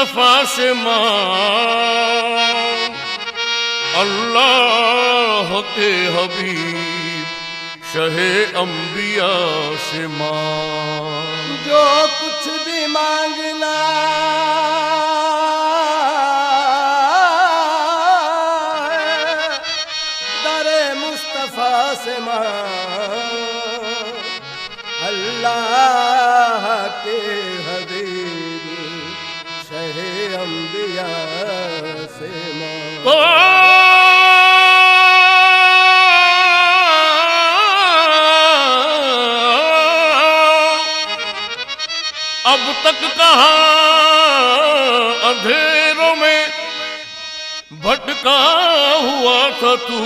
मुस्तफा से मांग, अल्लाह के हबीब शहे अंबिया से मांग। जो कुछ भी मांगना दरे मुस्तफा से मांग, अल्लाह के हबीब शहे अंबिया से मांग। अब तक कहाँ अंधेरों में भटका हुआ था तू,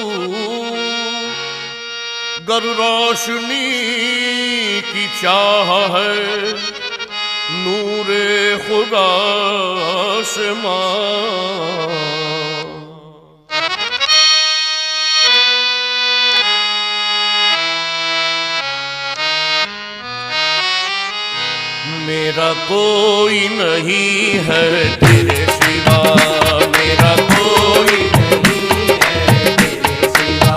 गर रोशनी की चाह है नूरे खुदा से मांग। मेरा कोई नहीं है तेरे सिवा, मेरा कोई नहीं है तेरे सिवा,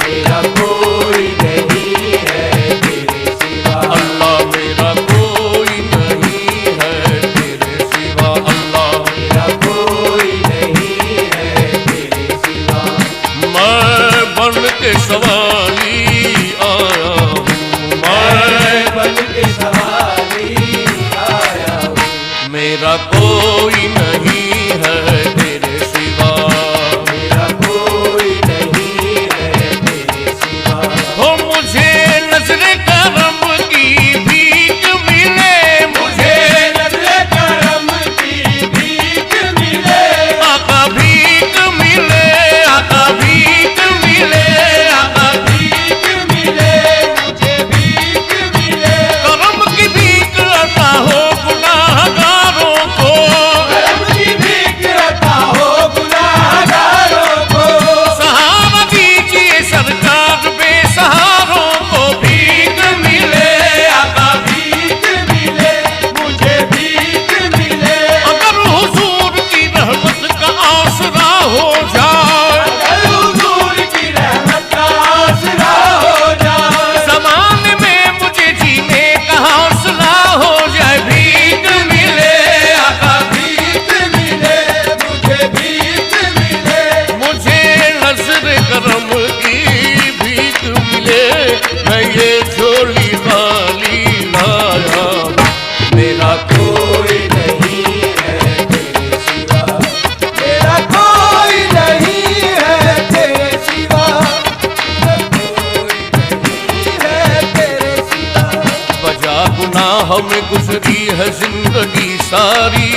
मेरा कोई नहीं है तेरे सिवा। अल्लाह मेरा कोई नहीं है तेरे सिवा, अल्लाह मेरा कोई नहीं है तेरे सिवा। मैं बन के सवाली आया हूँ, मैं बन के सवाली आया हूँ। मेरा कोई नहीं है तेरे सिवा, मेरा कोई नहीं है तेरे सिवा। हो मुझे नजरे करम की भीख मिले, मुझे नजरे करम की भीख मिले। आका भीख मिले, आका भीख मिले, आका भीख मिले, मुझे भीख मिले। करम की भीख अता हो गुनाहगारों को, करम की भीख अता हो गुनाहगारों को। सहारा दीजिए सरकार बेसहारों को, भीख मिले, आका भीख मिले, मुझे भीख मिले। अगर हुजूर की रहमत का आसरा हो जाए, अगर हुजूर की रहमत का आसरा हो जाए, ज़माने में मुझे जीने का हौसला हो जाए। भीख मिले, आका भीख मिले, मुझे भीख मिले, मुझे नज़र करम की भीख मिले। मैं ये झोली खाली लाया, मेरा कोई नहीं है तेरे सिवा, मेरा कोई नहीं है तेरे सिवा, मेरा कोई नहीं है तेरे सिवा। बजा गुनाह में गुजरी है जिंदगी सारी,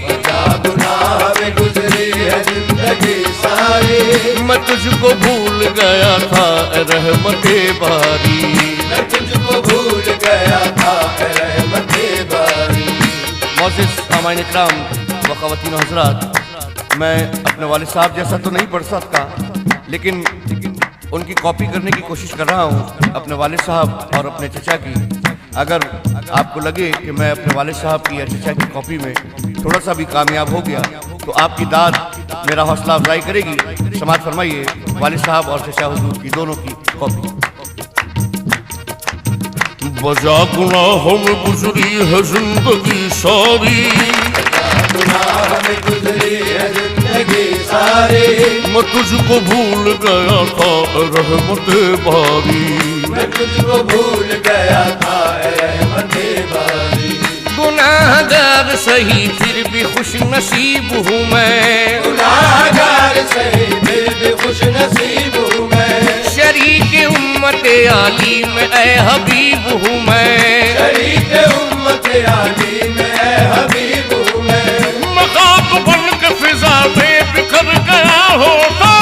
बजा गुनाह में गुजरी है जिंदगी सारी। मैं तुझको भूल गया था ए रहमते बारी, मैं तुझको भूल गया था ए रहमते बारी। मोअज़्ज़िज़ सामाईन इकराम व ख़वातीन व हज़रात, मैं अपने वालिद साहब जैसा तो नहीं पढ़ सकता, लेकिन उनकी कॉपी करने की कोशिश कर रहा हूँ अपने वालिद साहब और अपने चचा की। अगर आपको लगे कि मैं अपने वालिद साहब की या चचा की कॉपी में थोड़ा सा भी कामयाब हो गया तो आपकी दाद मेरा हौसला अफजाई करेगी। समाअत फरमाइए वालिद साहब और चचा हुजूर की दोनों की कॉपी। बजा गुनाहों में गुजरी है जिंदगी सारी, गुनाह में गुजरी है जिंदगी सारी। मैं तुझको भूल गया था रहमते बारी, मैं तुझको भूल गया था रहमते बारी। गुनाहगार सही फिर भी खुश नसीब हूँ मैं, गुनाहगार सही फिर भी खुश नसीब हूँ मैं। शरीक उम्मत आली में ऐ हबीब हूँ मैं, शरीक उम्मत आली में ऐ हबीब हूँ मैं। मखाक बन के फिजा में बिखर गया होता,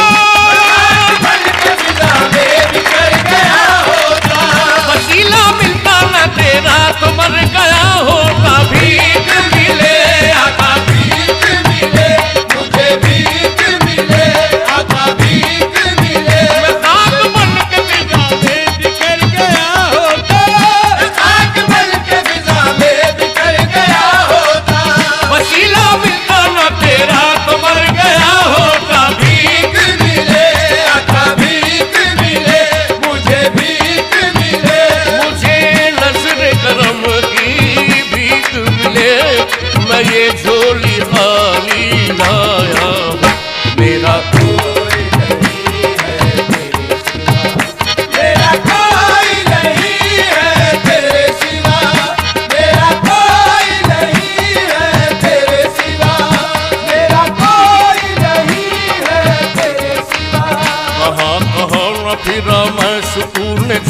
बन के फिजा में बिखर गया होता। वसीला मिलता न तेरा तो मर गया होता। भीख मिले, आका भीख मिले, मुझे भीख मिले, आका भीख मिले। मैं खाक बन के फिजा में बिखर गया होता, खाक बन के फिजा में बिखर गया होता।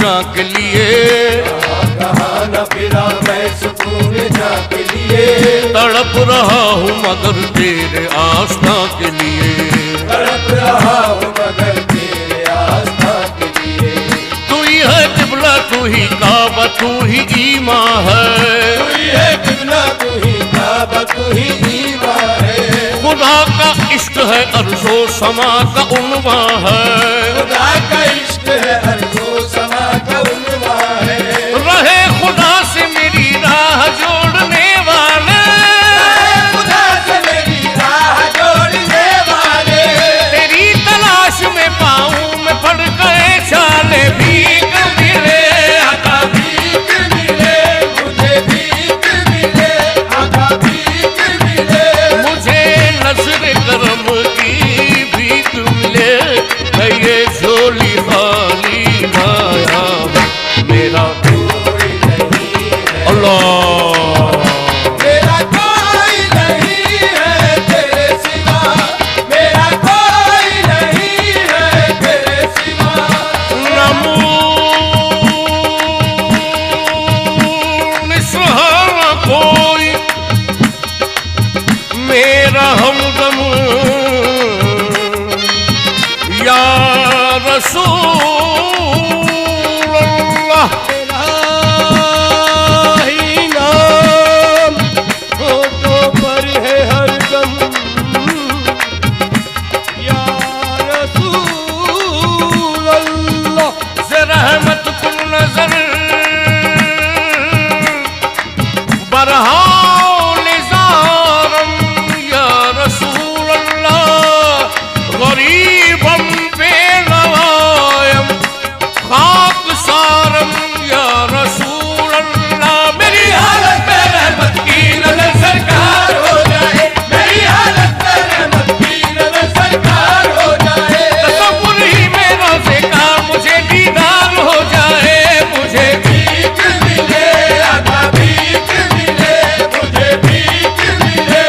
जा के लिए, कहाँ न फिरा मैं सुकून जा के लिए, तड़प रहा हूँ मगर तेरे आस्था के लिए, तड़प रहा हूँ मगर तेरे आस्था के लिए। तू ही है किबला, तू ही काबा, तू ही ईमां है, तू ही है किबला, तू ही काबा, तू ही ईमां है। खुदा का इश्क है अर्ज़ो समा का उन्वा है, खुदा का इश्क है अर्ज़ो समा का उन्वा है। रहे खुदा से मेरी राह जोड़ने वाले, खुदा से मेरी राह जोड़ने वाले, तेरी तलाश में पाऊं मैं पड़ गए छाले, भीख मिले आका, भीख मिले मुझे, भीख मिले आका, भीख मिले मुझे नज़र करम की भीख मिले, मैं ये झोली खाली माया मेरा कोई नहीं है, अल्लाह। मेरा कोई नहीं है तेरे सिवा, मेरा कोई नहीं है तेरे सिवा। सहारा कोई मेरा हमदम या रसूल अल्लाह, तेरा ही नाम होठों पर है हरदम, या रसूल अल्लाह। से रहमत कुल नजर बरहाओ निज़ारम या रसूल अल्लाह, गरीबम बेनवायम खाक सारम या रसूल अल्लाह। मेरी हालत पे रहमत की नजर सरकार हो जाए, मेरी हालत पे रहमत की नज़र सरकार हो जाए। तसव्वुर ही में रोज़े का मुझे दीदार हो जाए, मुझे भीख मिले आका, भीख मिले मुझे, भीख मिले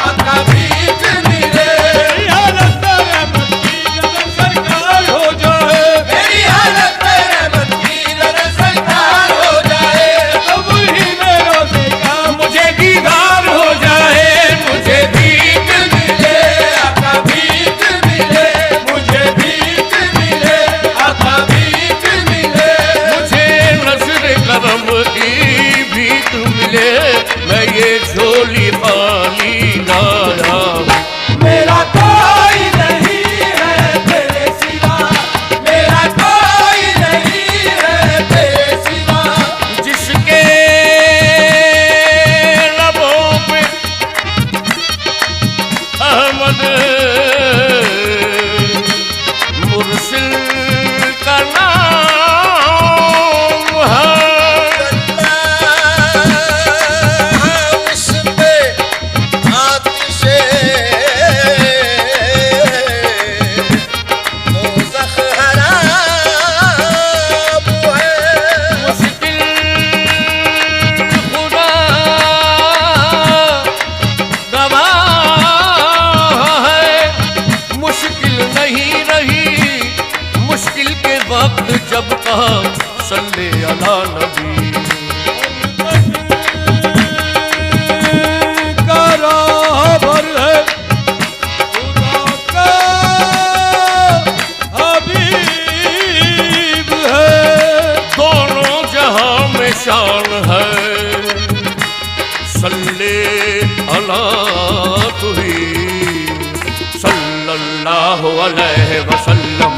आका, भीख मिले। मेरी हालत पे रहमत की नज़र सरकार हो जाए, मेरी हालत पे रहमत की नज़र सरकार हो जाए। तब ही में रोज़े का मुझे दीदार हो जाए, मुझे भीख मिले आका, भीख मिले मुझे, भीख मिले आका, भीख मिले। मुझे नज़र करम की भीख मिले, मैं ये झोली खाली लाया। मेरा कोई नहीं है तेरे सिवा, मेरा कोई नहीं है तेरे सिवा। जिसके लबों पे अहमद मुरसिल का नाम है, उस पे आतिशे दोज़ख हराम है। मुश्किल खुदा गवाह है, मुश्किल नहीं रही मुश्किल के वक्त जब कहा सल्ले अला नबी। का राहबर है खुदा का हबीब है। दोनों जहां में शान है, सल्ले अला तुही सल्लल्लाहु अलैहि वसल्लम।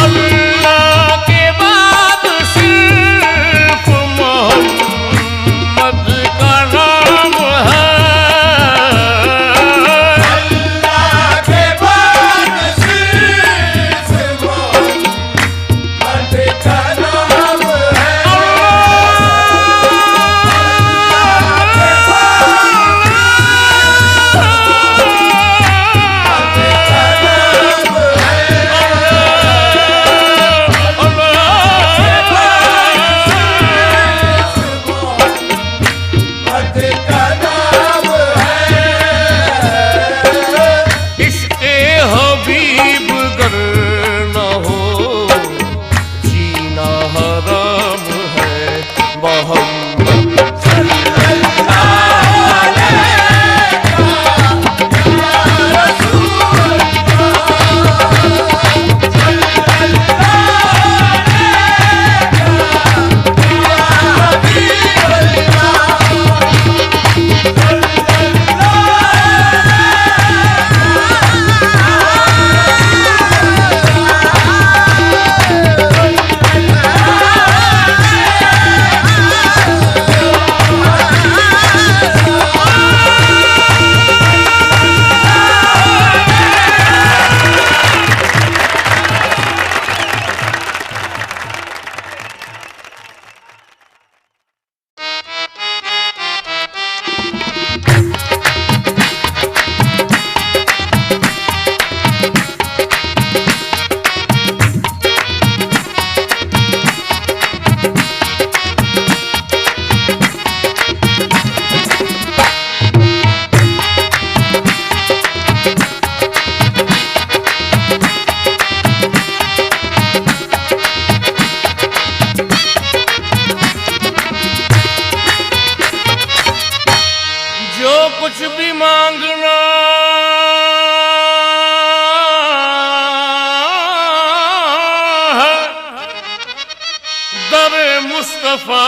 अल्लाह के बाद सिर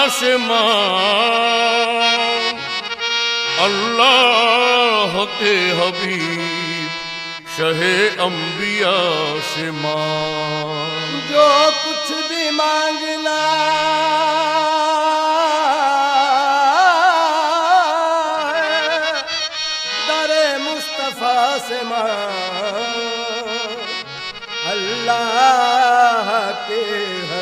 से मां अल्लाह के हबीब शहे अंबिया से मां। जो कुछ भी मांगना